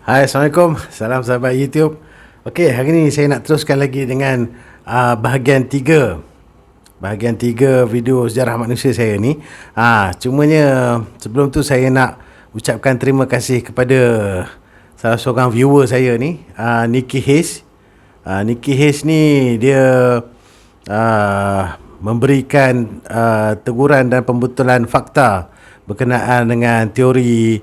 Hai, Assalamualaikum. Salam sahabat YouTube. Okey, hari ni saya nak teruskan lagi dengan bahagian 3. Bahagian 3 video sejarah manusia saya ni. Cumanya sebelum tu saya nak ucapkan terima kasih kepada salah seorang viewer saya ni, Nicky Hayes. Nicky Hayes ni dia memberikan teguran dan pembetulan fakta berkenaan dengan teori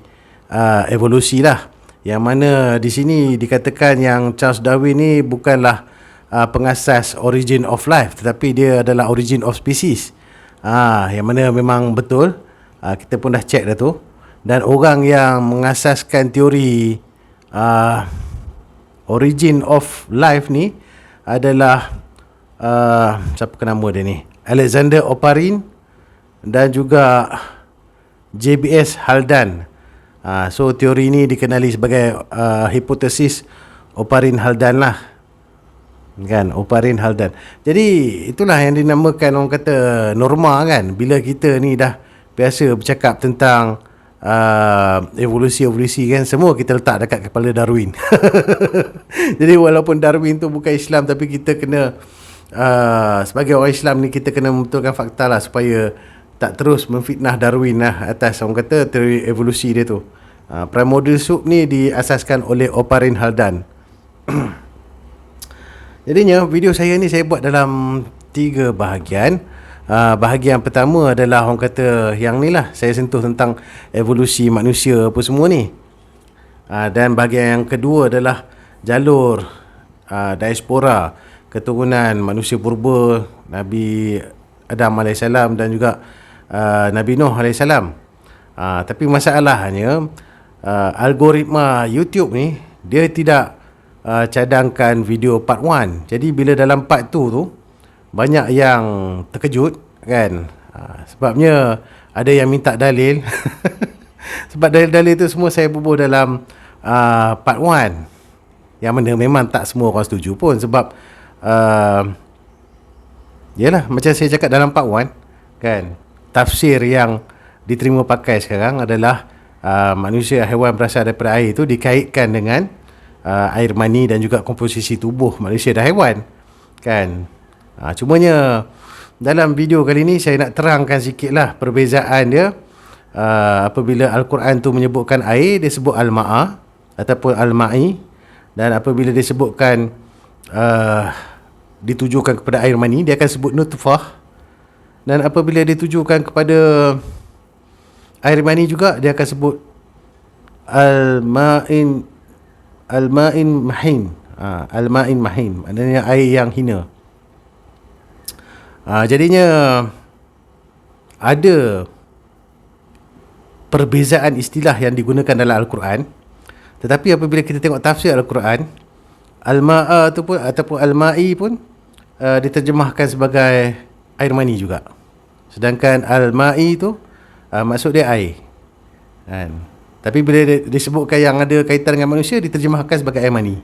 evolusi lah. Yang mana di sini dikatakan yang Charles Darwin ni bukanlah pengasas origin of life, tetapi dia adalah origin of species. Yang mana memang betul. Kita pun dah check dah tu. Dan orang yang mengasaskan teori origin of life ni adalah siapa ke nama dia ni? Alexander Oparin dan juga JBS Haldane. So teori ini dikenali sebagai hipotesis Oparin-Haldane lah, kan, Oparin-Haldane. Jadi itulah yang dinamakan, orang kata, norma, kan. Bila kita ni dah biasa bercakap tentang evolusi kan, semua kita letak dekat kepala Darwin. Jadi walaupun Darwin tu bukan Islam, tapi kita kena sebagai orang Islam ni kita kena membetulkan fakta lah, supaya tak terus memfitnah Darwin lah atas, orang kata, teori evolusi dia tu. Primordial Soup ni diasaskan oleh Oparin-Haldane. Jadinya video saya ni saya buat dalam 3 bahagian. Bahagian pertama adalah, orang kata, yang ni lah, saya sentuh tentang evolusi manusia apa semua ni. Dan bahagian yang kedua adalah jalur diaspora, keturunan manusia purba, Nabi Adam AS dan juga Nabi Nuh AS. Tapi masalahnya algoritma YouTube ni dia tidak cadangkan video part 1. Jadi bila dalam part 2 tu banyak yang terkejut, kan. Sebabnya ada yang minta dalil. Sebab dalil-dalil tu semua saya bubuh dalam part 1, yang mana memang tak semua orang setuju pun. Sebab yalah, macam saya cakap dalam part 1, kan, tafsir yang diterima pakai sekarang adalah manusia haiwan berasal daripada air itu dikaitkan dengan air mani dan juga komposisi tubuh manusia dan haiwan, kan. Cumanya dalam video kali ni saya nak terangkan sikit lah perbezaan dia. Apabila Al-Quran tu menyebutkan air, dia sebut Al-Ma'ah ataupun Al-Ma'i. Dan apabila dia sebutkan ditujukan kepada air mani, dia akan sebut Nutfah. Dan apabila ditujukan kepada air mani juga, dia akan sebut Al-Ma'in Mahin. Al-Ma'in Mahin, maknanya air yang hina. Jadinya ada perbezaan istilah yang digunakan dalam Al-Quran. Tetapi apabila kita tengok tafsir Al-Quran, Al-Ma'a tu pun ataupun Al-Ma'i pun diterjemahkan sebagai air mani juga. Sedangkan Al-Ma'i tu maksud dia air, kan. Tapi bila disebutkan yang ada kaitan dengan manusia, diterjemahkan sebagai air mani,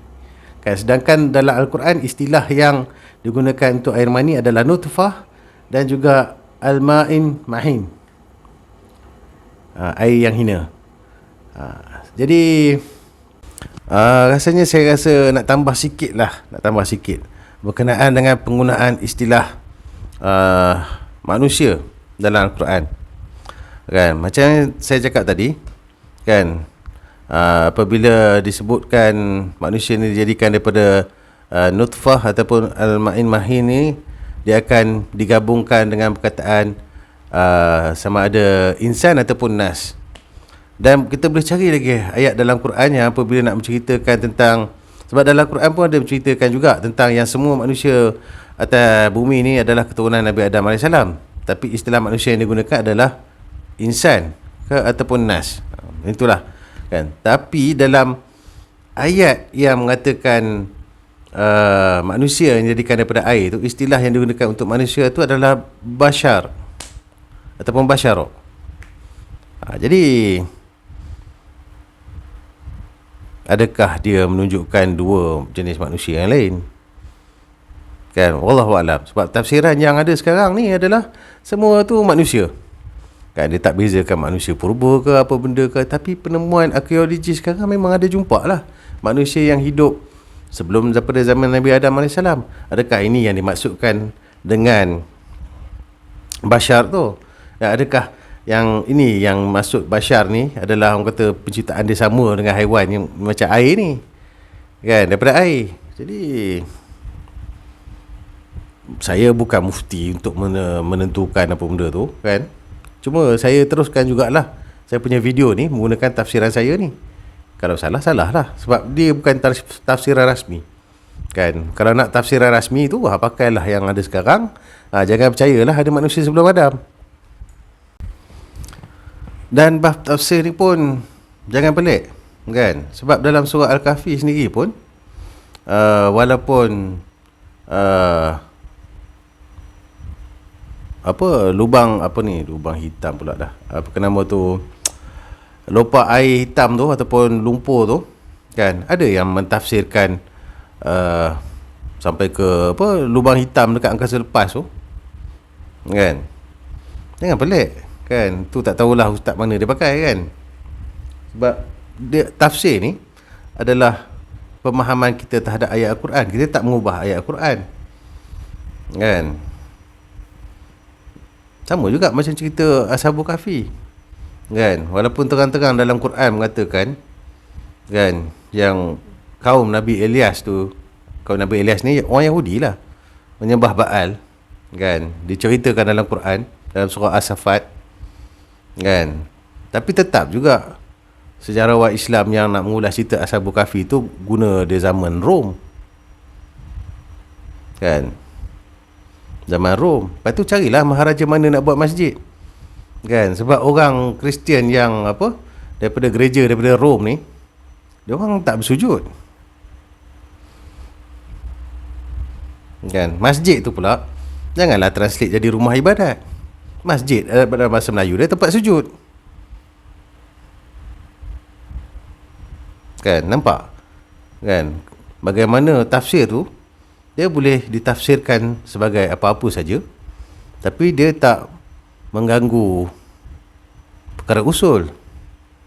kan. Sedangkan dalam Al-Quran istilah yang digunakan untuk air mani adalah nutfah dan juga Al-Ma'in Mahin, air yang hina. Jadi rasanya saya rasa nak tambah sikit berkenaan dengan penggunaan istilah manusia dalam Al-Quran, kan. Macam saya cakap tadi, kan, apabila disebutkan manusia ni dijadikan daripada nutfah ataupun Al-Ma'in Mahin ni, dia akan digabungkan dengan perkataan sama ada insan ataupun nas. Dan kita boleh cari lagi ayat dalam Quran yang apabila nak menceritakan tentang, sebab dalam Quran pun ada menceritakan juga tentang yang semua manusia atas bumi ni adalah keturunan Nabi Adam AS. Tapi istilah manusia yang digunakan adalah insan ataupun nas. Itulah, kan. Tapi dalam ayat yang mengatakan manusia yang dijadikan daripada air tu, istilah yang digunakan untuk manusia tu adalah bashar ataupun basyaro. Jadi adakah dia menunjukkan dua jenis manusia yang lain, kan? Wallahu alam. Sebab tafsiran yang ada sekarang ni adalah semua tu manusia, Kan dia tak bezakan manusia purba ke apa benda ke, tapi penemuan arkeologi sekarang memang ada jumpa lah manusia yang hidup sebelum daripada zaman Nabi Adam AS. Adakah ini yang dimaksudkan dengan bashar tu? Adakah yang ini yang maksud bashar ni adalah orang kata penciptaan dia sama dengan haiwan yang macam air ni, kan, daripada air. Jadi saya bukan mufti untuk menentukan apa benda tu, kan. Cuma saya teruskan jugalah saya punya video ni menggunakan tafsiran saya ni. Kalau salah, salah lah, sebab dia bukan tafsiran rasmi, kan. Kalau nak tafsiran rasmi tu, pakailah yang ada sekarang. Jangan percayalah ada manusia sebelum Adam. Dan bab tafsir ni pun jangan pelik, kan. Sebab dalam surah Al-Kahfi sendiri pun walaupun lubang hitam pula dah, apa nama tu, lopak air hitam tu ataupun lumpur tu, kan, ada yang mentafsirkan sampai ke lubang hitam dekat angkasa lepas tu, kan. Jangan pelik, kan. Tu tak tahulah ustaz mana dia pakai, kan. Sebab dia, tafsir ni adalah pemahaman kita terhadap ayat Al-Quran. Kita tak mengubah ayat Al-Quran, kan. Sama juga macam cerita Ashabul Kahfi, kan. Walaupun terang-terang dalam Quran mengatakan, kan, yang kaum Nabi Ilyas tu, kaum Nabi Ilyas ni orang Yahudi lah, menyembah Baal, kan. Diceritakan dalam Quran dalam surah As-Saffat, kan. Tapi tetap juga sejarawan Islam yang nak mengulas cerita Ashabul Kahfi tu guna dia zaman Rom, kan. Zaman Rom. Lepas tu carilah maharaja mana nak buat masjid, kan. Sebab orang Kristian yang daripada gereja daripada Rom ni, dia orang tak bersujud, kan. Masjid tu pula janganlah translate jadi rumah ibadat. Masjid dalam bahasa Melayu dia tempat sujud, kan. Nampak, kan, bagaimana tafsir tu dia boleh ditafsirkan sebagai apa-apa saja, tapi dia tak mengganggu perkara usul.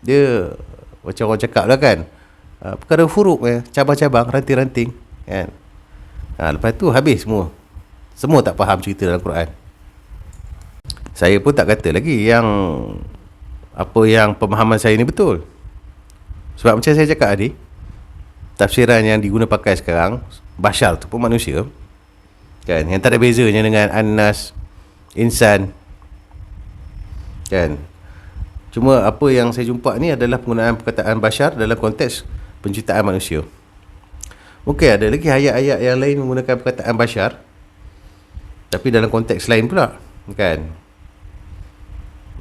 Dia macam orang cakap lah, kan, perkara huruf, cabang-cabang, ranting-ranting, kan. Lepas tu habis semua tak faham cerita dalam Quran. Saya pun tak kata lagi yang pemahaman saya ni betul. Sebab macam saya cakap tadi, tafsiran yang diguna pakai sekarang, bashar tu pun manusia, kan, yang tak ada bezanya dengan An-Nas, insan, kan. Cuma apa yang saya jumpa ni adalah penggunaan perkataan bashar dalam konteks penciptaan manusia. Mungkin ada lagi ayat-ayat yang lain menggunakan perkataan bashar, tapi dalam konteks lain pula, kan.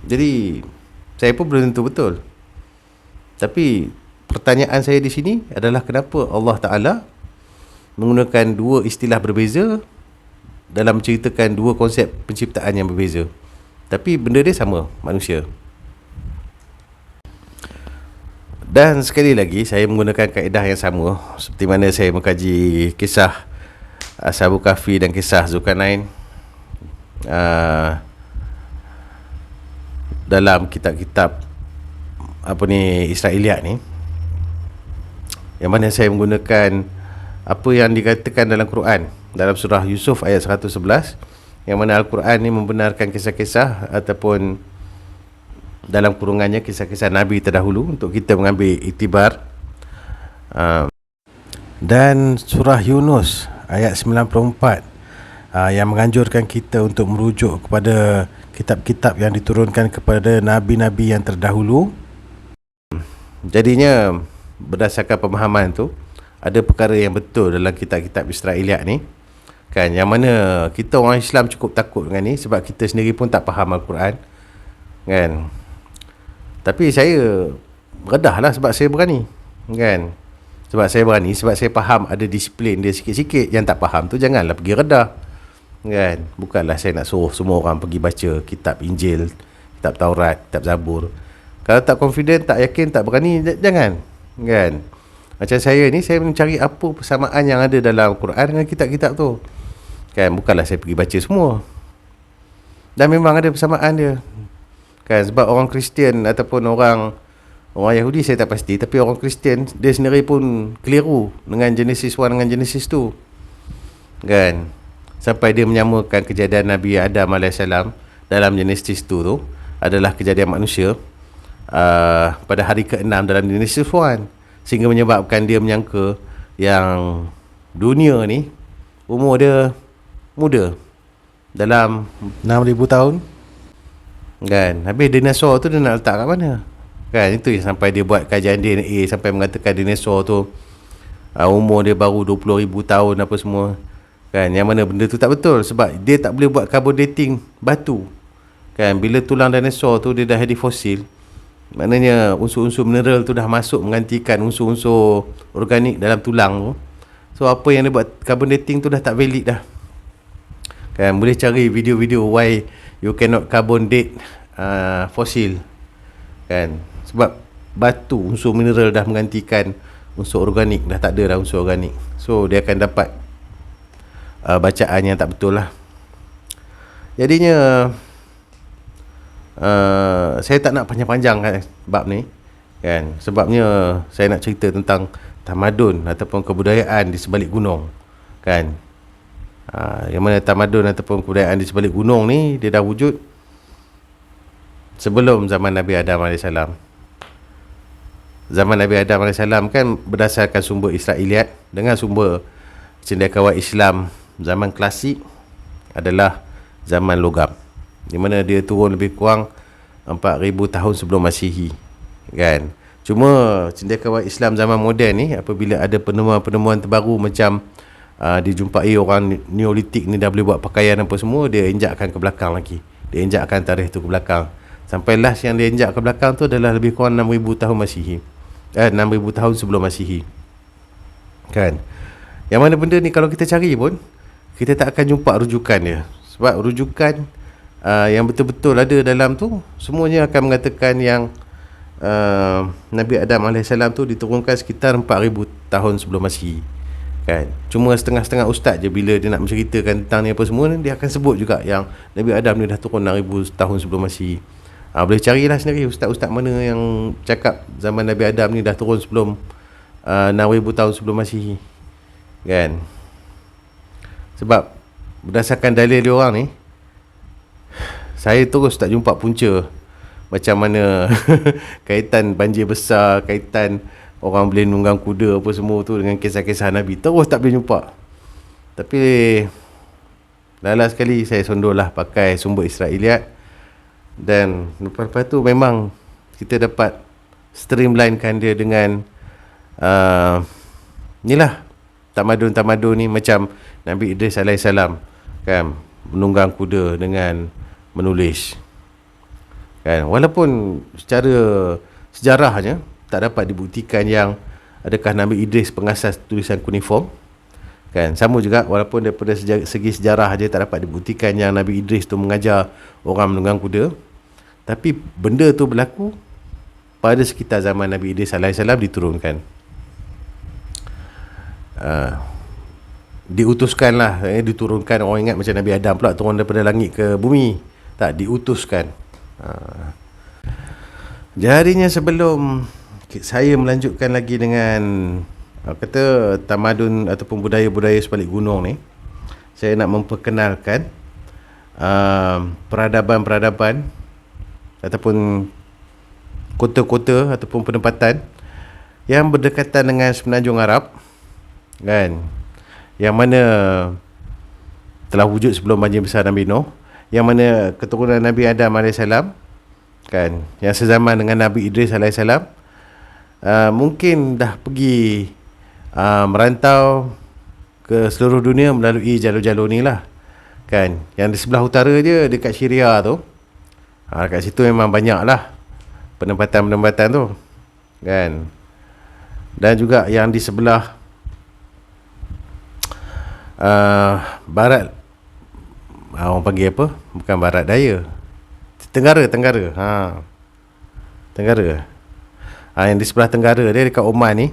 Jadi saya pun belum tentu betul. Tapi pertanyaan saya di sini adalah kenapa Allah Ta'ala menggunakan dua istilah berbeza dalam menceritakan dua konsep penciptaan yang berbeza, tapi benda dia sama, manusia. Dan sekali lagi saya menggunakan kaedah yang sama seperti mana saya mengkaji kisah Ashabul Kahfi dan kisah Zulkarnain dalam kitab-kitab Israeliat ni, yang mana saya menggunakan apa yang dikatakan dalam Quran dalam surah Yusuf ayat 111, yang mana Al-Quran ni membenarkan kisah-kisah ataupun dalam kurungannya kisah-kisah Nabi terdahulu untuk kita mengambil iktibar. Dan surah Yunus ayat 94 yang menganjurkan kita untuk merujuk kepada kitab-kitab yang diturunkan kepada Nabi-Nabi yang terdahulu. Jadinya berdasarkan pemahaman tu, ada perkara yang betul dalam kitab-kitab Israeliat ni, kan, yang mana kita orang Islam cukup takut dengan ni sebab kita sendiri pun tak faham Al-Quran, kan. Tapi saya redah lah sebab saya berani, kan. Sebab saya berani, sebab saya faham ada disiplin dia sikit-sikit. Yang tak faham tu janganlah pergi redah, kan. Bukanlah saya nak suruh semua orang pergi baca kitab Injil, kitab Taurat, kitab Zabur. Kalau tak confident, tak yakin, tak berani, jangan, kan. Macam saya ni, saya mencari apa persamaan yang ada dalam Quran dengan kitab-kitab tu, kan. Bukanlah saya pergi baca semua. Dan memang ada persamaan dia. Kan sebab orang Kristian ataupun orang Yahudi saya tak pasti, tapi orang Kristian dia sendiri pun keliru dengan Genesis 1 dengan Genesis 2. Kan? Sampai dia menyamakan kejadian Nabi Adam AS dalam Genesis 2 tu adalah kejadian manusia pada hari ke-6 dalam Genesis 1, sehingga menyebabkan dia menyangka yang dunia ni umur dia muda, dalam 6,000 tahun. Kan? Habis dinosaur tu dia nak letak kat mana? Kan? Itu yang sampai dia buat kajian DNA sampai mengatakan dinosaur tu umur dia baru 20,000 tahun apa semua. Kan? Yang mana benda tu tak betul, sebab dia tak boleh buat carbon dating batu. Kan? Bila tulang dinosaur tu dia dah jadi fosil, maknanya unsur-unsur mineral tu dah masuk menggantikan unsur-unsur organik dalam tulang tu. So apa yang dia buat carbon dating tu dah tak valid dah. Kan? Boleh cari video-video why you cannot carbon date fosil. Kan? Sebab batu, unsur mineral dah menggantikan unsur organik, dah tak ada dah unsur organik. So dia akan dapat bacaan yang tak betul lah. Jadinya saya tak nak panjang-panjang bab ni kan, sebabnya saya nak cerita tentang tamadun ataupun kebudayaan di sebalik gunung kan. Yang mana tamadun ataupun kebudayaan di sebalik gunung ni dia dah wujud sebelum zaman Nabi Adam AS. Zaman Nabi Adam AS kan berdasarkan sumber Israiliyat dengan sumber cendekiawan Islam zaman klasik adalah zaman logam, di mana dia turun lebih kurang 4,000 tahun sebelum Masihi kan. Cuma cendekiawan Islam zaman moden ni, apabila ada penemuan-penemuan terbaru macam dijumpai orang Neolitik ni dah boleh buat pakaian apa semua, dia injakkan ke belakang lagi, dia injakkan tarikh tu ke belakang, sampai last yang dia injak ke belakang tu adalah lebih kurang 6,000 tahun Masihi, 6,000 tahun sebelum Masihi kan. Yang mana benda ni kalau kita cari pun kita tak akan jumpa rujukan dia, sebab rujukan yang betul-betul ada dalam tu semuanya akan mengatakan yang Nabi Adam AS tu diturunkan sekitar 4,000 tahun sebelum Masihi kan. Cuma setengah-setengah ustaz je bila dia nak menceritakan tentang ni apa semua, dia akan sebut juga yang Nabi Adam ni dah turun 6,000 tahun sebelum Masihi. Boleh carilah sendiri ustaz-ustaz mana yang cakap zaman Nabi Adam ni dah turun sebelum 6,000 tahun sebelum Masihi kan. Sebab berdasarkan dalil dia orang ni, saya terus tak jumpa punca macam mana kaitan banjir besar, kaitan orang boleh nunggang kuda apa semua tu dengan kisah-kisah Nabi, terus tak boleh jumpa. Tapi last sekali saya sondorlah pakai sumber Israiliyat, dan lepas tu memang kita dapat streamlinekan dia dengan inilah tamadun-tamadun ni, macam Nabi Idris AS kan, menunggang kuda dengan menulis kan. Walaupun secara sejarahnya tak dapat dibuktikan yang adakah Nabi Idris pengasas tulisan kuniform kan. Sama juga walaupun daripada segi sejarah aja tak dapat dibuktikan yang Nabi Idris tu mengajar orang menunggang kuda, tapi benda tu berlaku pada sekitar zaman Nabi Idris AS diturunkan. Diutuskan lah, diturunkan. Orang ingat macam Nabi Adam pula turun daripada langit ke bumi. Tak, diutuskan. Jadinya sebelum saya melanjutkan lagi dengan kata tamadun ataupun budaya-budaya sebalik gunung ni, saya nak memperkenalkan peradaban-peradaban ataupun kota-kota ataupun penempatan yang berdekatan dengan Semenanjung Arab kan, yang mana telah wujud sebelum banjir besar Nabi Nuh, yang mana keturunan Nabi Adam AS kan, yang sezaman dengan Nabi Idris AS mungkin dah pergi merantau ke seluruh dunia melalui jalur-jalur ni lah kan. Yang di sebelah utara je dekat Syria tu, kat situ memang banyak lah penempatan-penempatan tu kan. Dan juga yang di sebelah barat, orang panggil apa, bukan barat daya, Tenggara yang di sebelah tenggara dia dekat Oman ni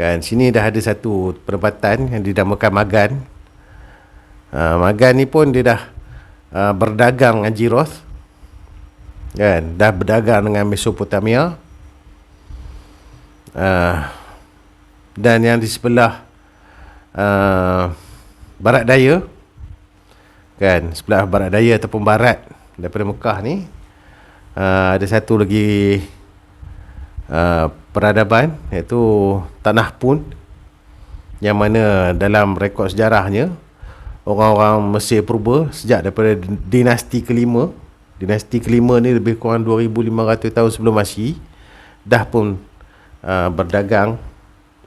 kan, sini dah ada satu penempatan yang dinamakan Magan. Magan ni pun dia dah berdagang dengan Jiroth kan, dah berdagang dengan Mesopotamia. Dan yang di sebelah barat daya, kan, sebelah barat daya ataupun barat daripada Mekah ni, ada satu lagi peradaban, iaitu Tanah Pun, yang mana dalam rekod sejarahnya orang-orang Mesir purba sejak daripada dinasti kelima ni lebih kurang 2500 tahun sebelum Masihi dah pun berdagang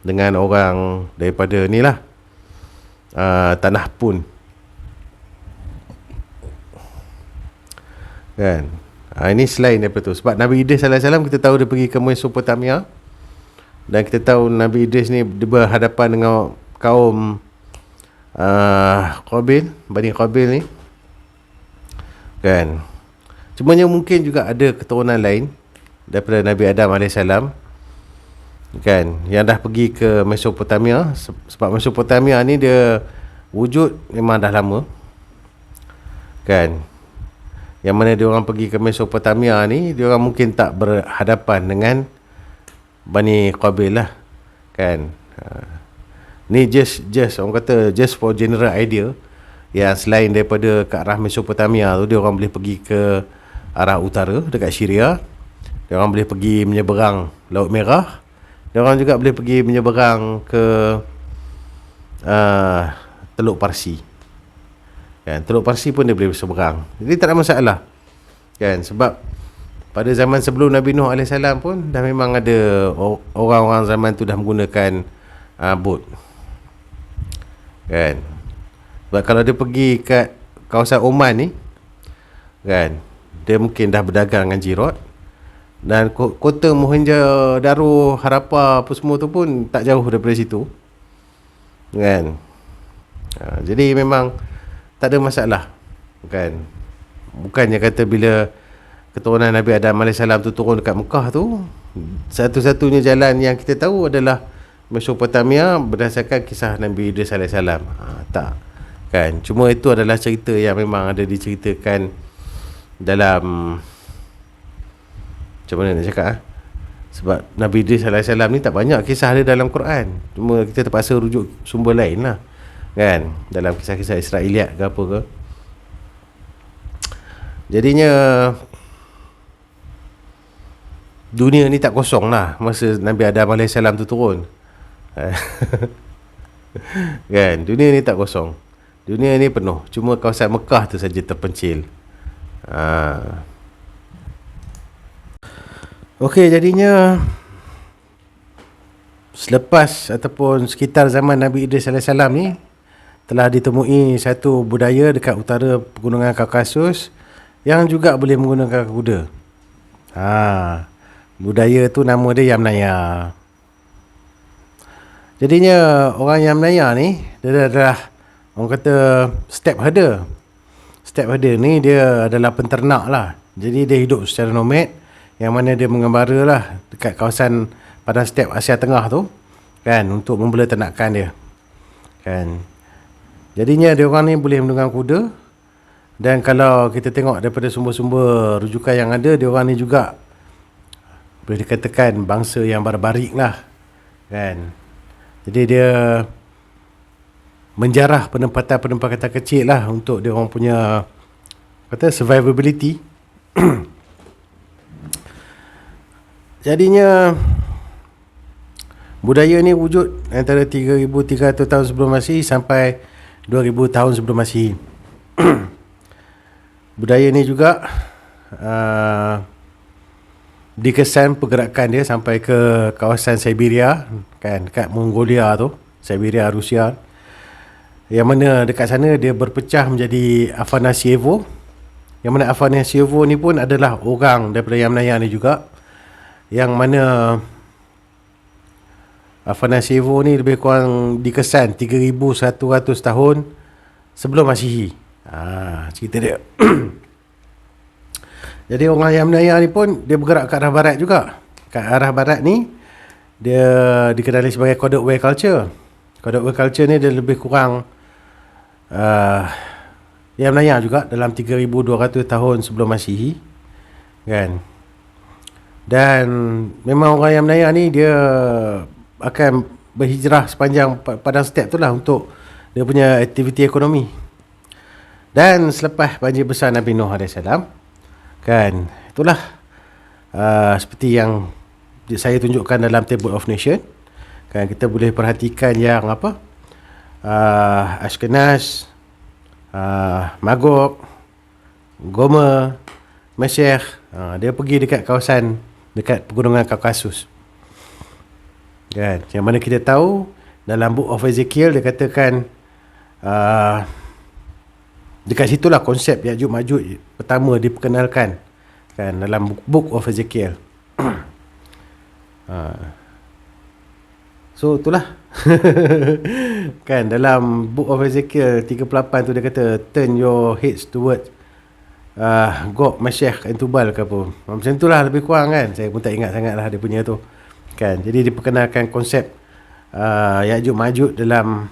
dengan orang daripada ni lah, Tanah Pun, kan. Ini selain daripada tu, sebab Nabi Idris AS kita tahu dia pergi ke Mesopotamia, dan kita tahu Nabi Idris ni dia berhadapan dengan kaum Qabil, Bani Qabil ni, kan. Cumanya mungkin juga ada keturunan lain daripada Nabi Adam AS, kan, yang dah pergi ke Mesopotamia. Sebab Mesopotamia ni dia wujud memang dah lama, kan. Yang mana dia orang pergi ke Mesopotamia ni, dia orang mungkin tak berhadapan dengan Bani Qabil lah, kan. Ni just orang kata just for general idea, yang selain daripada ke arah Mesopotamia tu, dia orang boleh pergi ke arah utara dekat Syria, dia orang boleh pergi menyeberang Laut Merah, dia orang juga boleh pergi menyeberang ke Teluk Parsi, kan. Teluk Parsi pun dia boleh berseberang, jadi tak ada masalah, kan. Sebab pada zaman sebelum Nabi Nuh AS pun dah memang ada orang-orang zaman tu dah menggunakan bot, kan. Sebab kalau dia pergi kat kawasan Oman ni, kan, dia mungkin dah berdagang dengan Jirot, dan kota Mohenjo-daro, Harappa apa semua tu pun tak jauh daripada situ, kan. Jadi memang tak ada masalah, kan. Bukannya kata bila keturunan Nabi Adam AS tu turun dekat Mekah tu, satu-satunya jalan yang kita tahu adalah Mesopotamia berdasarkan kisah Nabi Idris AS. Tak, kan. Cuma itu adalah cerita yang memang ada diceritakan dalam, macam mana nak cakap, sebab Nabi Idris AS ni tak banyak kisah dia dalam Quran, cuma kita terpaksa rujuk sumber lain lah, kan, dalam kisah-kisah Israeliat ke apa ke. Jadinya dunia ni tak kosong lah masa Nabi Adam AS tu turun. Kan, dunia ni tak kosong, dunia ni penuh, cuma kawasan Mekah tu saja terpencil. Okey, jadinya selepas ataupun sekitar zaman Nabi Idris AS ni, telah ditemui satu budaya dekat utara Pegunungan Kaukasus yang juga boleh menggunakan kuda. Budaya tu nama dia Yamnaya. Jadinya orang Yamnaya ni dia adalah orang kata steppe herder. Steppe herder ni dia adalah penternak lah. Jadi dia hidup secara nomad, yang mana dia mengembara lah dekat kawasan padang steppe Asia Tengah tu, kan, untuk membela ternakan dia, kan. Jadinya dia orang ni boleh menunggang kuda. Dan kalau kita tengok daripada sumber-sumber rujukan yang ada, dia orang ni juga boleh dikatakan bangsa yang barbarik lah, kan. Jadi dia menjarah penempatan kecil lah untuk dia orang punya kata survivability. Jadinya budaya ni wujud antara 3,300 tahun sebelum Masihi sampai 2,000 tahun sebelum Masihi. Budaya ni juga dikesan pergerakan dia sampai ke kawasan Siberia, kan, dekat Mongolia tu, Siberia, Rusia, yang mana dekat sana dia berpecah menjadi Afanasyevo, yang mana Afanasyevo ni pun adalah orang daripada Yamnaya ni juga, yang mana Afanasyevo ni lebih kurang dikesan 3,100 tahun sebelum Masihi. Cerita dia. Jadi orang Yamnaya ni pun dia bergerak ke arah barat juga. Ke arah barat ni dia dikenali sebagai Coded Ware Culture. Coded Ware Culture ni dia lebih kurang Yamnaya juga dalam 3,200 tahun sebelum Masihi. kan. Dan memang orang yang menayar ni dia akan berhijrah sepanjang padang step tu lah untuk dia punya aktiviti ekonomi. Dan selepas banjir besar Nabi Nuh AS, kan, itulah seperti yang saya tunjukkan dalam Table of Nation, kan, kita boleh perhatikan yang apa, Ashkenaz, Magog, Gomer, Mesir, dia pergi dekat kawasan dekat pegunungan Kaukasus, kan, yang mana kita tahu dalam Book of Ezekiel dia katakan dekat situlah konsep Ya'juj Ma'juj pertama diperkenalkan, kan, dalam Book of Ezekiel. So itulah kan, dalam Book of Ezekiel 38 tu dia kata turn your heads towards Gog, Meshech and Tubal ke apa, macam tu lah lebih kurang, kan. Saya pun tak ingat sangat lah dia punya tu, kan. Jadi diperkenalkan konsep Ya'juj Ma'juj dalam,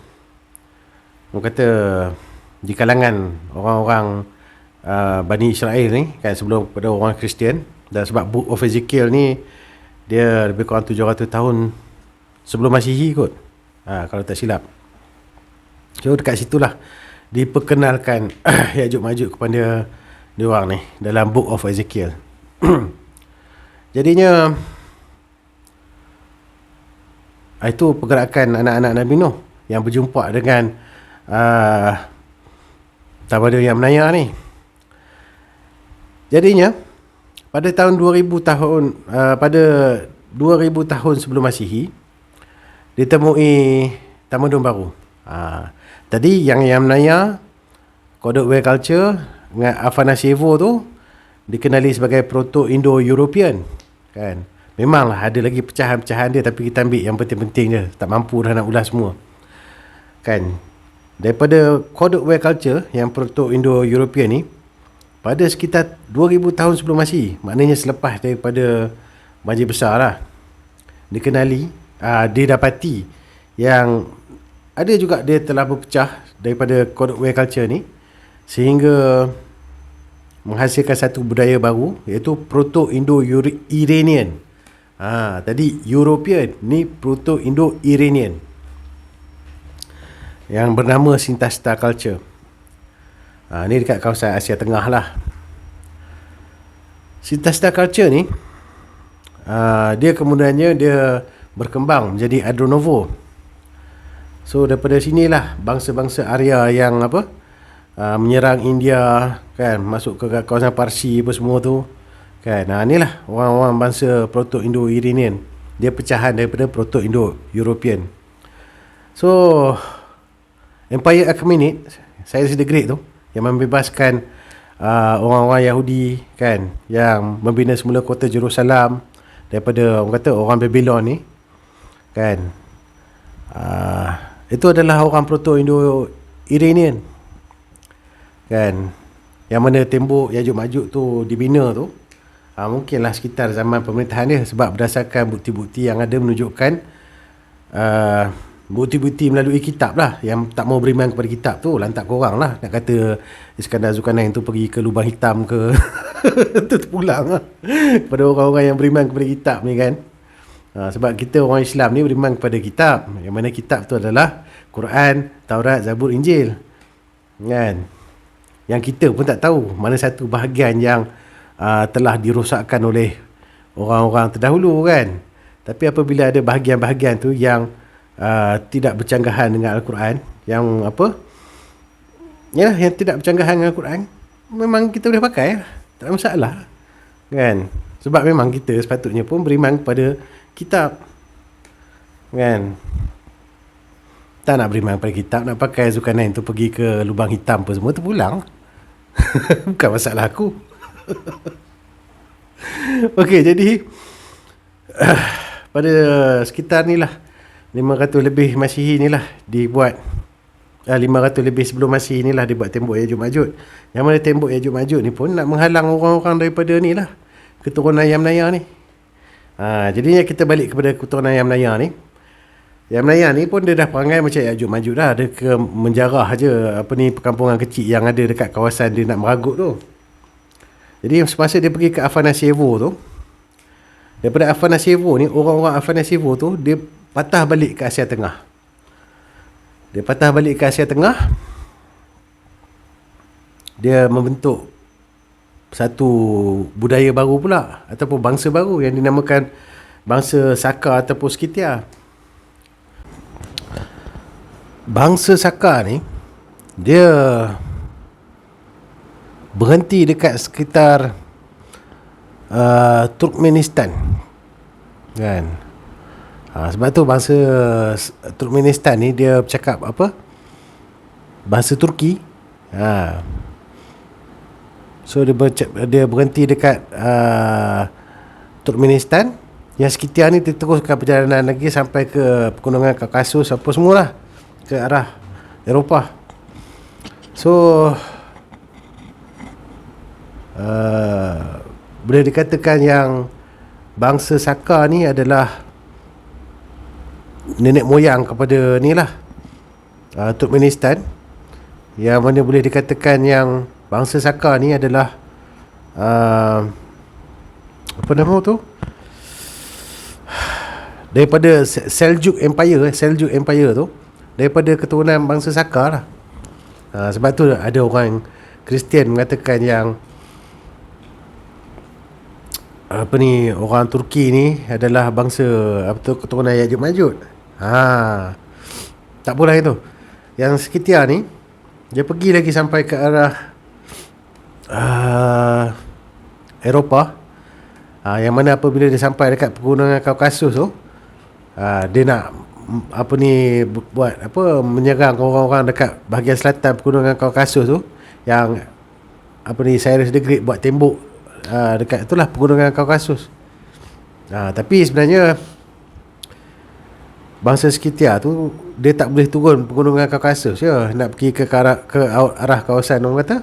orang kata, di kalangan orang-orang Bani Israel ni, kan, sebelum pada orang Kristian. Dan sebab Book of Ezekiel ni dia lebih kurang 700 tahun sebelum Masihi kot, kalau tak silap. So dekat situlah diperkenalkan Ya'juj Ma'juj kepada diorang ni dalam Book of Ezekiel. Jadinya itu pergerakan anak-anak Nabi Nuh yang berjumpa dengan Tabadir yang menayar ni. Jadinya pada tahun 2000 tahun pada 2000 tahun sebelum Masihi ditemui tamadun baru. Tadi yang menayar, Kodok Way Culture dengan Afanasyevo tu dikenali sebagai Proto-Indo-European, kan. Memanglah ada lagi pecahan-pecahan dia, tapi kita ambil yang penting-penting je, tak mampu dah nak ulas semua, kan. Daripada Kodok Way Culture yang Proto-Indo-European ni, pada sekitar 2000 tahun sebelum Masihi, maknanya selepas daripada banjir besar lah, dikenali, didapati yang ada juga dia telah berpecah daripada Kodok Way Culture ni, sehingga menghasilkan satu budaya baru, iaitu Proto-Indo-Iranian. Tadi European, ni Proto-Indo-Iranian yang bernama Sintasta Culture. Ni dekat kawasan Asia Tengah lah. Sintasta Culture ni dia kemudiannya dia berkembang menjadi Adronovo. So daripada sinilah bangsa-bangsa Arya yang menyerang India, kan, masuk ke kawasan Parsi apa semua tu, kan. Inilah orang-orang bangsa Proto-Indo-Iranian. Dia pecahan daripada Proto-Indo-European. So Empire Achaemenid, Cyrus the Great tu, yang membebaskan orang-orang Yahudi, kan, yang membina semula kota Jerusalem daripada orang kata orang Babylon ni, kan. Itu adalah orang Proto-Indo-Iranian, kan, yang mana tembok Ya'juj Ma'juj tu dibina tu, mungkinlah sekitar zaman pemerintahan dia, sebab berdasarkan bukti-bukti yang ada menunjukkan bukti-bukti melalui kitab lah, yang tak mau beriman kepada kitab tu lantak korang lah nak kata Iskandar Zulkarnain tu pergi ke lubang hitam ke tu terpulang lah kepada orang-orang yang beriman kepada kitab ni, kan. Sebab kita orang Islam ni beriman kepada kitab, yang mana kitab tu adalah Quran, Taurat, Zabur, Injil, kan. Yang kita pun tak tahu mana satu bahagian yang telah dirosakkan oleh orang-orang terdahulu, kan. Tapi apabila ada bahagian-bahagian tu yang tidak bercanggahan dengan Al-Quran, yang yang tidak bercanggahan dengan Al-Quran, memang kita boleh pakai lah, tak ada masalah, kan. Sebab memang kita sepatutnya pun beriman kepada kitab, kan. Tak nak beriman kepada kitab, nak pakai Zulkarnain tu pergi ke lubang hitam apa semua, terpulang. Bukan masalah aku. Okey, jadi pada sekitar ni lah 500 lebih Masihi ni lah dibuat, 500 lebih sebelum Masihi ni lah dibuat tembok Ya'juj Ma'juj. Yang mana tembok Ya'juj Ma'juj ni pun nak menghalang orang-orang daripada ni lah, keturunan yang menayar ni. Jadinya kita balik kepada keturunan yang menayar ni. Yang menayar ni pun dia dah perangai macam Ya'juj Ma'juj dah. Dia menjarah je perkampungan kecil yang ada dekat kawasan dia nak meragut tu. Jadi semasa dia pergi ke Afanasyevo tu, daripada Afanasyevo ni, orang-orang Afanasyevo tu dia patah balik ke Asia Tengah. Dia patah balik ke Asia Tengah. Dia membentuk satu budaya baru pula, ataupun bangsa baru yang dinamakan bangsa Saka ataupun Scythia. Bangsa Saka ni dia berhenti dekat sekitar Turkmenistan, kan. Sebab tu bangsa Turkmenistan ni dia bercakap apa? Bahasa Turki. So dia berhenti dekat Turkmenistan. Yang Scythia ni teruskan perjalanan lagi sampai ke pegunungan Kaukasus apa semualah, ke arah Eropah. So boleh dikatakan yang bangsa Saka ni adalah nenek moyang kepada ni lah, Turkmenistan. Yang mana boleh dikatakan yang bangsa Saka ni adalah apa nama tu, daripada Seljuk Empire tu, daripada keturunan bangsa Saka lah. Sebab tu ada orang Kristian mengatakan yang apa ni, orang Turki ni adalah bangsa apa tu, keturunan Ya'juj Ma'juj. Tak boleh itu. Yang Scythia ni dia pergi lagi sampai ke arah Eropah. Yang mana apabila dia sampai dekat pegunungan Kaukasus tu, dia nak apa ni, buat apa, menyerang orang-orang dekat bahagian selatan pegunungan Kaukasus tu, yang apa ni, Cyrus the Great buat tembok dekat itulah pegunungan Kaukasus. Tapi sebenarnya bangsa Scythia tu dia tak boleh turun pegunungan Kaukasus ya, nak pergi ke arah kawasan orang kata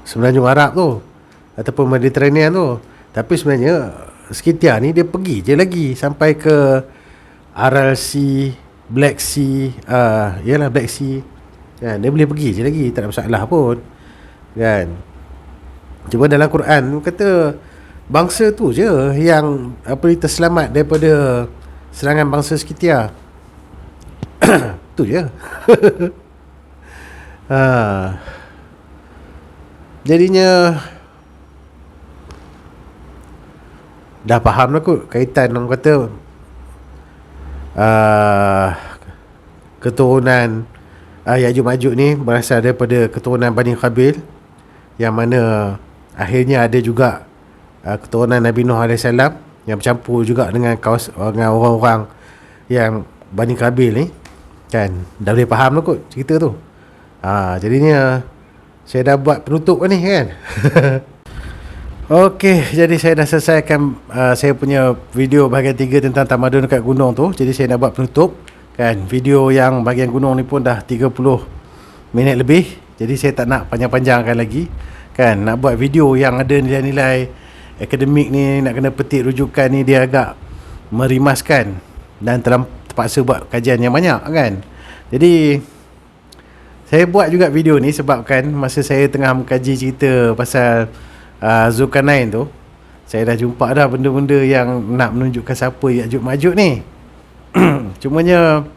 Semenanjung Arab tu ataupun Mediterranean tu. Tapi sebenarnya Scythia ni dia pergi je lagi sampai ke Aral Sea, Black Sea, yalah Black Sea, kan. Dia boleh pergi je lagi, tak ada masalah pun, kan. Cuma dalam Quran kata bangsa tu je yang apa ni, terselamat daripada serangan bangsa Scythia. Tu je. Jadinya dah faham lah kot kaitan orang kata keturunan Ya'juj Ma'juj ni berasal daripada keturunan Bani Qabil, yang mana akhirnya ada juga keturunan Nabi Nuh AS yang bercampur juga dengan orang-orang yang Bani Qabil ni, kan. Dah boleh faham lah kot cerita tu. Jadinya saya dah buat penutup ni, kan. Okey, jadi saya dah selesaikan saya punya video bahagian 3 tentang tamadun dekat gunung tu. Jadi saya nak buat penutup, kan. Video yang bahagian gunung ni pun dah 30 minit lebih. Jadi saya tak nak panjang-panjangkan lagi, kan. Nak buat video yang ada nilai-nilai akademik ni, nak kena petik rujukan ni, dia agak merimaskan dan terpaksa buat kajian yang banyak, kan. Jadi saya buat juga video ni sebabkan masa saya tengah mengkaji cerita pasal Zulkarnain tu, saya dah jumpa dah benda-benda yang nak menunjukkan siapa Ya'juj Ma'juj ni. Cumanya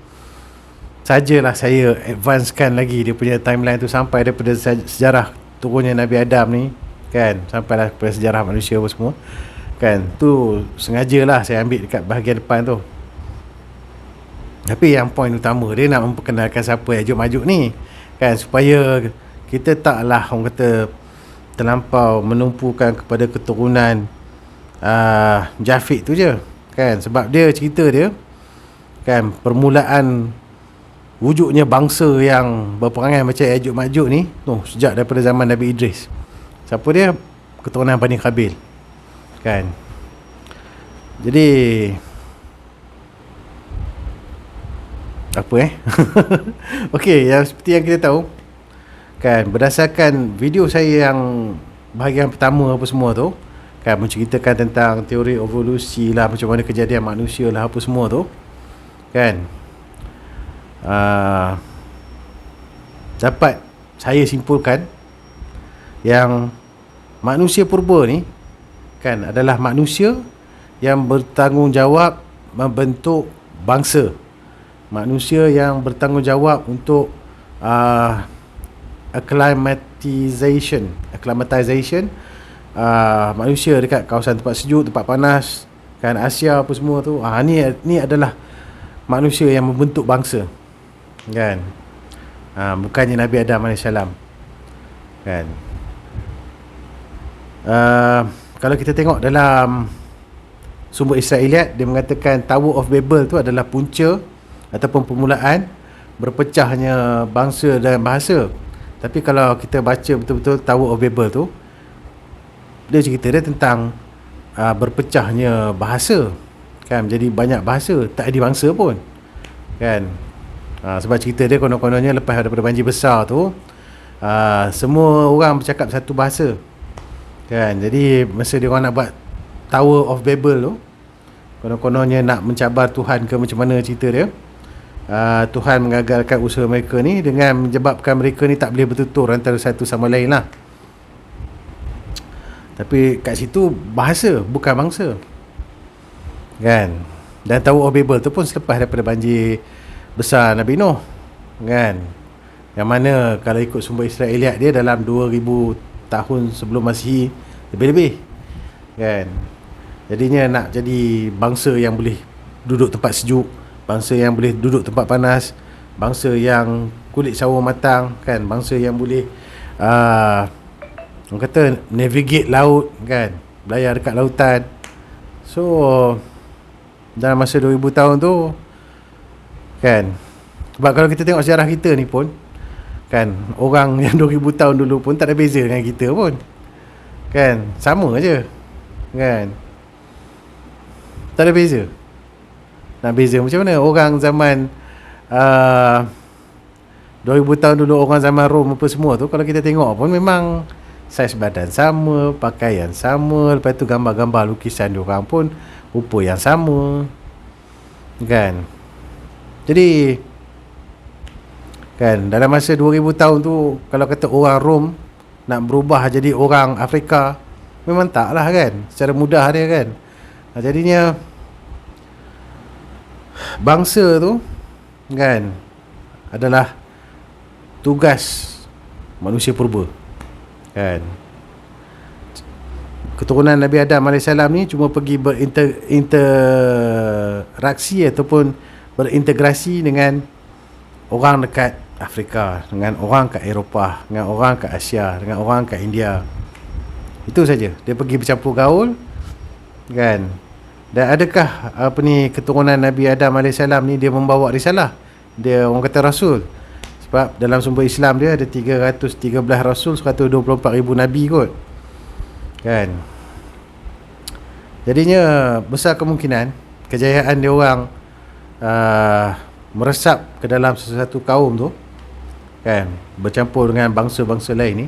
sajalah saya advancekan lagi dia punya timeline tu sampai daripada sejarah turunnya Nabi Adam ni, kan, sampailah pada sejarah manusia apa semua, kan. Tu sengajalah saya ambil dekat bahagian depan tu. Tapi yang poin utama dia nak memperkenalkan siapa Ya'juj Ma'juj ni, kan, supaya kita taklah orang kata terlampau menumpukan kepada keturunan Jafid tu je, kan. Sebab dia cerita dia, kan, permulaan wujudnya bangsa yang berperangai macam Ya'juj Ma'juj ni sejak daripada zaman Nabi Idris. Siapa dia? Keturunan Bani Qabil, kan. Jadi apa okey, yang seperti yang kita tahu, kan, berdasarkan video saya yang bahagian pertama apa semua tu, kan, menceritakan tentang teori evolusi lah, macam mana kejadian manusia lah apa semua tu, kan. Dapat saya simpulkan yang manusia purba ni kan adalah manusia yang bertanggungjawab membentuk bangsa, manusia yang bertanggungjawab untuk acclimatization manusia dekat kawasan tempat sejuk, tempat panas kan, Asia apa semua tu. Ni adalah manusia yang membentuk bangsa kan. Bukannya Nabi Adam AS kan. Kalau kita tengok dalam sumber Israeliat, dia mengatakan Tower of Babel tu adalah punca ataupun permulaan berpecahnya bangsa dan bahasa. Tapi kalau kita baca betul-betul Tower of Babel tu, dia cerita dia tentang berpecahnya bahasa kan, jadi banyak bahasa, tak ada bangsa pun kan. Sebab cerita dia konon-kononnya lepas daripada banjir besar tu, semua orang bercakap satu bahasa kan. Jadi masa dia orang nak buat Tower of Babel tu, konon-kononnya nak mencabar Tuhan ke macam mana cerita dia. Tuhan mengagalkan usaha mereka ni dengan menyebabkan mereka ni tak boleh bertutur antara satu sama lain lah. Tapi kat situ bahasa, bukan bangsa kan. Dan Tower of Babel tu pun selepas daripada banjir besar Nabi Nuh kan, yang mana kalau ikut sumber Israeliat dia dalam 2000 tahun sebelum Masihi lebih-lebih kan. Jadinya nak jadi bangsa yang boleh duduk tempat sejuk, bangsa yang boleh duduk tempat panas, bangsa yang kulit sawo matang kan, bangsa yang boleh orang kata navigate laut kan, belayar dekat lautan. So dalam masa 2000 tahun tu kan, sebab kalau kita tengok sejarah kita ni pun kan, orang yang 2000 tahun dulu pun tak ada beza dengan kita pun kan, sama je kan, tak ada beza. Nak beza macam mana? Orang zaman 2000 tahun dulu, orang zaman Rom apa semua tu, kalau kita tengok pun memang saiz badan sama, pakaian sama, lepas tu gambar-gambar lukisan diorang pun rupa yang sama kan. Jadi kan dalam masa 2000 tahun tu, kalau kata orang Rom nak berubah jadi orang Afrika, memang tak lah kan, secara mudah dia kan. Jadinya bangsa tu kan adalah tugas manusia purba kan. Keturunan Nabi Adam AS ni cuma pergi berinteraksi ataupun berintegrasi dengan orang dekat Afrika, dengan orang kat Eropah, dengan orang kat Asia, dengan orang kat India. Itu saja. Dia pergi bercampur gaul kan. Dan adakah keturunan Nabi Adam AS ni dia membawa risalah? Dia orang kata rasul. Sebab dalam sumber Islam dia ada 313 rasul, 124,000 nabi kot kan. Jadinya besar kemungkinan kejayaan dia orang meresap ke dalam sesuatu kaum tu kan, bercampur dengan bangsa-bangsa lain ni,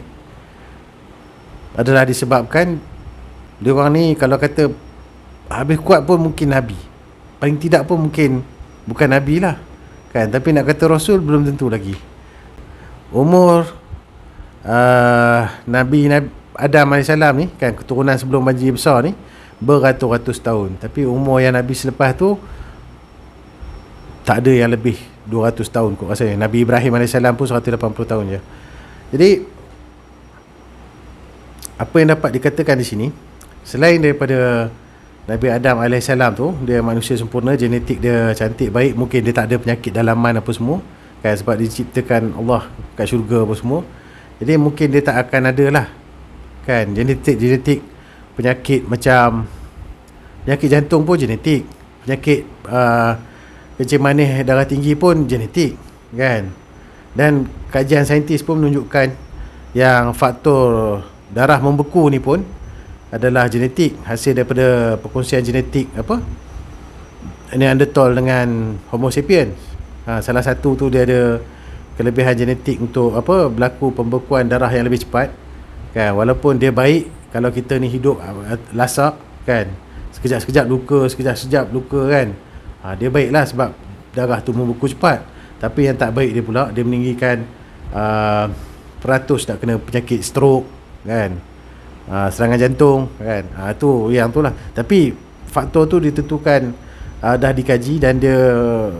adalah disebabkan dia orang ni kalau kata habis kuat pun mungkin nabi, paling tidak pun mungkin bukan nabi lah kan. Tapi nak kata rasul belum tentu lagi. Umur Nabi Adam AS ni kan, keturunan sebelum banjir besar ni, beratus-ratus tahun. Tapi umur yang Nabi selepas tu tak ada yang lebih 200 tahun kot rasanya. Nabi Ibrahim AS pun 180 tahun je. Jadi apa yang dapat dikatakan di sini, selain daripada Nabi Adam AS tu, dia manusia sempurna, genetik dia cantik, baik, mungkin dia tak ada penyakit dalaman apa semua kan, sebab diciptakan Allah kat syurga apa semua. Jadi mungkin dia tak akan ada lah kan genetik penyakit macam penyakit jantung pun genetik, penyakit kencing manis, darah tinggi pun genetik kan. Dan kajian saintis pun menunjukkan yang faktor darah membeku ni pun adalah genetik, hasil daripada perkongsian genetik Neanderthal dengan Homo sapiens. Salah satu tu dia ada kelebihan genetik untuk berlaku pembekuan darah yang lebih cepat kan. Walaupun dia baik kalau kita ni hidup lasak kan, sekejap-sekejap luka, sekejap-sekejap luka kan, dia baiklah sebab darah tu membeku cepat. Tapi yang tak baik dia pula, dia meninggikan peratus nak kena penyakit stroke kan. Serangan jantung kan. Tu yang tu lah. Tapi faktor tu ditentukan, dah dikaji, dan dia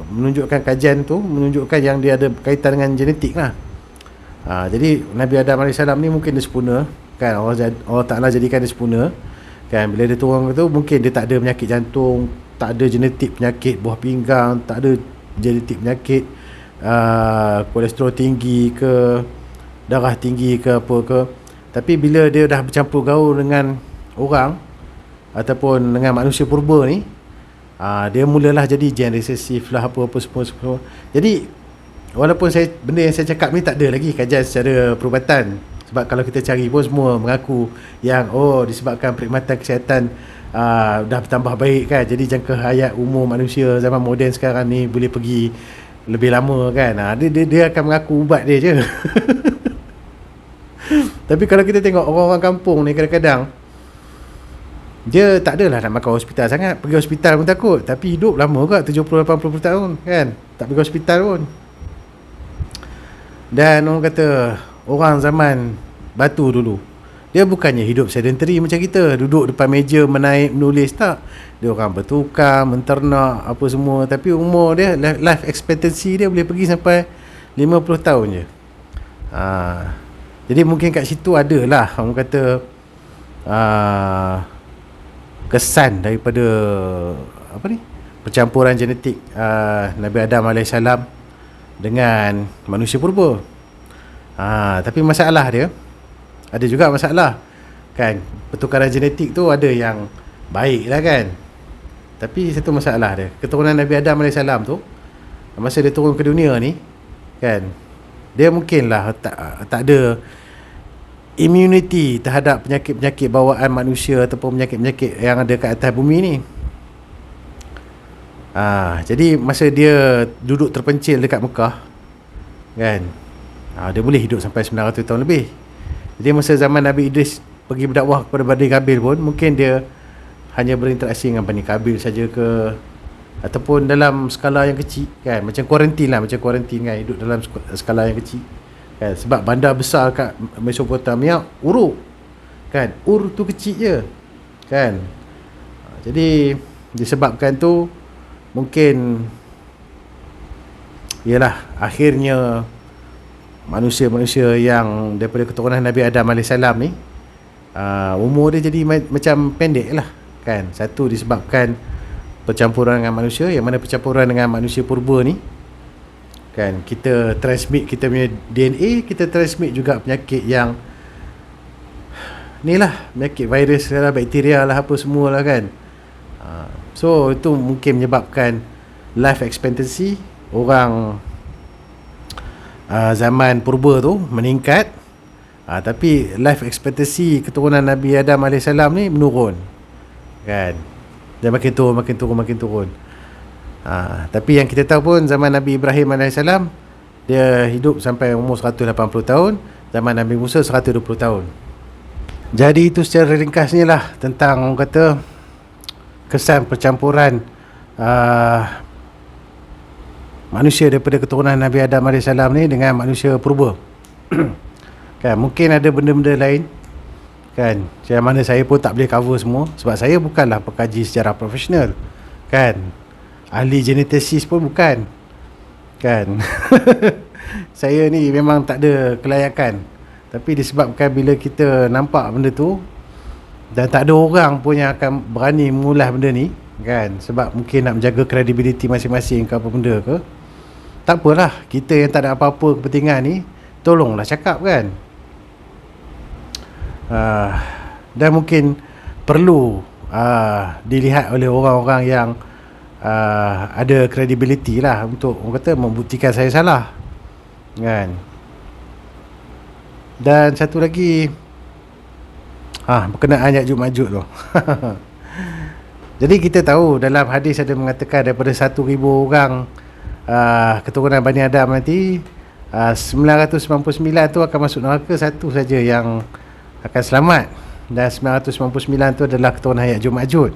menunjukkan, kajian tu menunjukkan yang dia ada kaitan dengan genetik lah. Jadi Nabi Adam AS ni mungkin dia sempurna kan. Allah Ta'ala jadikan dia sempurna kan. Bila dia turun tu, mungkin dia tak ada penyakit jantung, tak ada genetik penyakit buah pinggang, tak ada genetik penyakit kolesterol tinggi ke, darah tinggi ke, apa ke. Tapi bila dia dah bercampur gaul dengan orang ataupun dengan manusia purba ni, dia mulalah jadi gen resesif lah, apa-apa semua. Jadi walaupun benda yang saya cakap ni tak ada lagi kajian secara perubatan, sebab kalau kita cari pun semua mengaku yang disebabkan perkhidmatan kesihatan dah bertambah baik kan. Jadi jangka hayat umur manusia zaman moden sekarang ni boleh pergi lebih lama kan. Dia akan mengaku ubat dia je. Tapi kalau kita tengok orang-orang kampung ni, kadang-kadang dia tak adalah nak makan hospital sangat. Pergi hospital pun takut, tapi hidup lama kot, 70-80 tahun kan, tak pergi hospital pun. Dan orang kata orang zaman batu dulu, dia bukannya hidup sedentary macam kita, duduk depan meja menulis, tak. Dia orang bertukar, menternak, apa semua. Tapi umur dia, life expectancy dia boleh pergi sampai 50 tahun je. Jadi mungkin kat situ adalah orang kata kesan daripada percampuran genetik Nabi Adam AS dengan manusia purba. Tapi masalah dia, ada juga masalah kan. Pertukaran genetik tu ada yang baik lah kan, tapi satu masalah dia, keturunan Nabi Adam AS tu, masa dia turun ke dunia ni kan, dia mungkinlah tak ada immunity terhadap penyakit-penyakit bawaan manusia ataupun penyakit-penyakit yang ada kat atas bumi ni. Jadi masa dia duduk terpencil dekat Mekah kan, dia boleh hidup sampai 900 tahun lebih. Jadi masa zaman Nabi Idris pergi berdakwah kepada Bani Kabil pun, mungkin dia hanya berinteraksi dengan Bani Kabil saja ke, ataupun dalam skala yang kecil kan, macam kuarantin kan, hidup dalam skala yang kecil kan. Sebab bandar besar kat Mesopotamia, Uruk kan, tu kecil je kan. Jadi disebabkan tu, mungkin ialah akhirnya manusia-manusia yang daripada keturunan Nabi Adam AS ni, umur dia jadi macam pendek lah kan. Satu disebabkan percampuran dengan manusia, yang mana percampuran dengan manusia purba ni kan, kita transmit kita punya DNA, kita transmit juga penyakit yang ni lah, penyakit virus lah, bakteria lah, apa semua lah kan. So itu mungkin menyebabkan life expectancy orang zaman purba tu meningkat, tapi life expectancy keturunan Nabi Adam AS ni menurun kan. Dia makin turun. Tapi yang kita tahu pun, zaman Nabi Ibrahim AS dia hidup sampai umur 180 tahun, zaman Nabi Musa 120 tahun. Jadi itu secara ringkasnya lah tentang, orang kata, kesan percampuran manusia daripada keturunan Nabi Adam AS ni dengan manusia purba. Kan, mungkin ada benda-benda lain kan, yang mana saya pun tak boleh cover semua, sebab saya bukanlah pekaji secara profesional kan, ahli genetesis pun bukan kan. Saya ni memang tak ada kelayakan, tapi disebabkan bila kita nampak benda tu, dan tak ada orang pun yang akan berani mengulas benda ni kan, sebab mungkin nak menjaga kredibiliti masing-masing ke apa benda ke, tak apalah, kita yang tak ada apa-apa kepentingan ni, tolonglah cakap kan. Dan mungkin perlu dilihat oleh orang-orang yang ada kredibiliti lah, untuk, orang kata, membuktikan saya salah kan. Dan satu lagi, berkenaan Ya'juj Ma'juj tu. Jadi kita tahu dalam hadis ada mengatakan daripada 1,000 orang keturunan Bani Adam nanti, 999 tu akan masuk neraka, satu saja yang akan selamat, dan 999 tu adalah keturunan Ya'juj Ma'juj.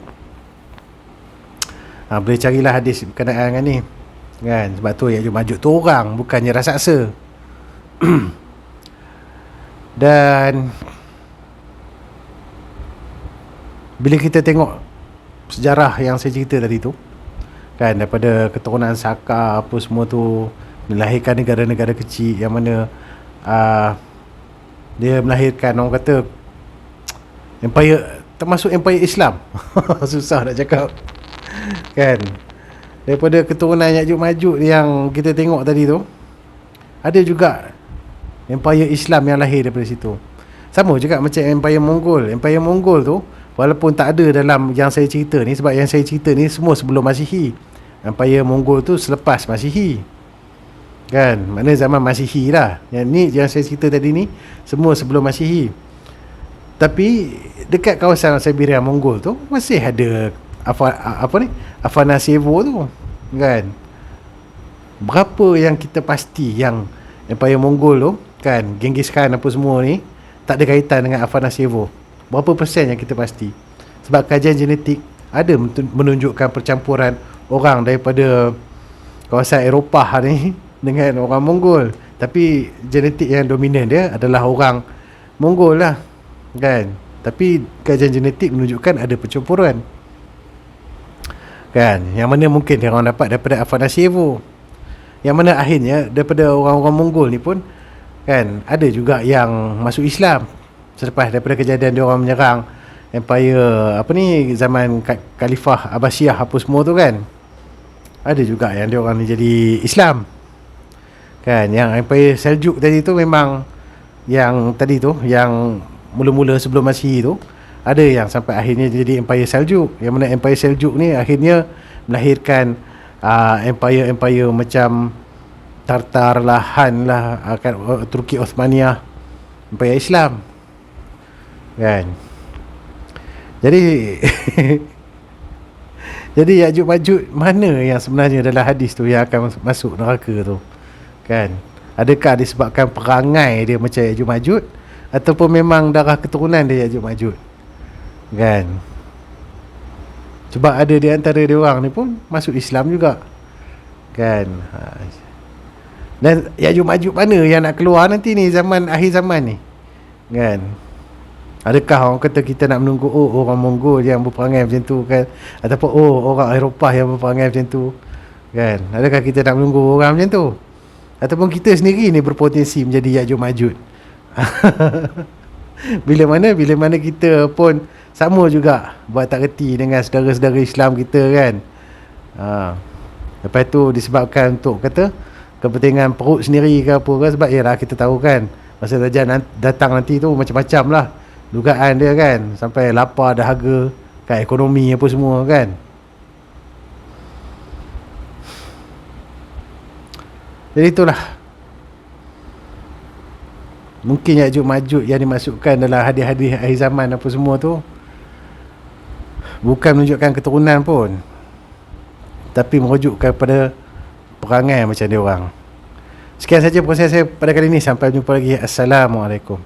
Boleh carilah hadis berkenaan dengan ni kan, sebab tu Ya'juj Ma'juj tu orang, bukannya raksasa. Dan bila kita tengok sejarah yang saya cerita tadi tu, kan, daripada keturunan Saka apa semua tu, melahirkan negara-negara kecil yang mana dia melahirkan, orang kata, empire, termasuk empire Islam. Susah nak cakap, kan. Daripada keturunan Ya'juj Ma'juj yang kita tengok tadi tu, ada juga empire Islam yang lahir daripada situ. Sama juga macam empire Mongol. Empire Mongol tu walaupun tak ada dalam yang saya cerita ni, sebab yang saya cerita ni semua sebelum Masihi. Empire Mongol tu selepas Masihi, kan, maknanya zaman Masihi lah. Yang ni yang saya cerita tadi ni semua sebelum Masihi. Tapi dekat kawasan Siberia Mongol tu masih ada Afanasevo tu, kan. Berapa yang kita pasti yang Empire Mongol tu, kan, Genghis Khan apa semua ni tak ada kaitan dengan Afanasevo? Berapa persen yang kita pasti? Sebab kajian genetik ada menunjukkan percampuran orang daripada kawasan Eropah ni dengan orang Mongol, tapi genetik yang dominan dia adalah orang Mongol lah, kan. Tapi kajian genetik menunjukkan ada percampuran, kan, yang mana mungkin dia orang dapat daripada Afanasevo, yang mana akhirnya daripada orang-orang Mongol ni pun, kan, ada juga yang masuk Islam selepas daripada kejadian dia orang menyerang empire apa ni, zaman Khalifah Abbasiyah apa semua tu, kan. Ada juga yang dia orang ni jadi Islam, kan. Yang empire Seljuk tadi tu memang yang tadi tu, yang mula-mula sebelum Masihi tu, ada yang sampai akhirnya jadi Empire Seljuk, yang mana Empire Seljuk ni akhirnya melahirkan empire-empire macam Tartar lah, Han lah, Turki Osmaniyah, Empire Islam, kan. Jadi jadi Ya'juj Ma'juj mana yang sebenarnya dalam hadis tu yang akan masuk neraka tu, kan. Adakah disebabkan perangai dia macam Ya'juj Ma'juj, ataupun memang darah keturunan dia Ya'juj Ma'juj, kan. Sebab ada di antara dia orang ni pun masuk Islam juga, kan. Dan Ya'juj Ma'juj mana yang nak keluar nanti ni, zaman akhir zaman ni, kan. Adakah orang kata kita nak menunggu orang Mongol yang berperangai macam tu, kan, ataupun orang Eropah yang berperangai macam tu, kan. Adakah kita nak menunggu orang macam tu, ataupun kita sendiri ni berpotensi menjadi Ya'juj Ma'juj? Bila mana kita pun sama juga buat tak reti dengan saudara-saudara Islam kita, kan. Lepas tu disebabkan untuk kata kepentingan perut sendiri ke apa ke, sebab yalah kita tahu, kan, masa Dajjal datang nanti tu macam-macam lah dugaan dia, kan, sampai lapar dahaga, kan, ekonomi apa semua, kan. Jadi itulah, mungkin Ya'juj Ma'juj yang dimasukkan dalam hadis-hadis akhir zaman apa semua tu bukan menunjukkan keturunan pun, tapi merujukkan pada perangai macam dia orang. Sekian saja proses saya pada kali ini. Sampai jumpa lagi. Assalamualaikum.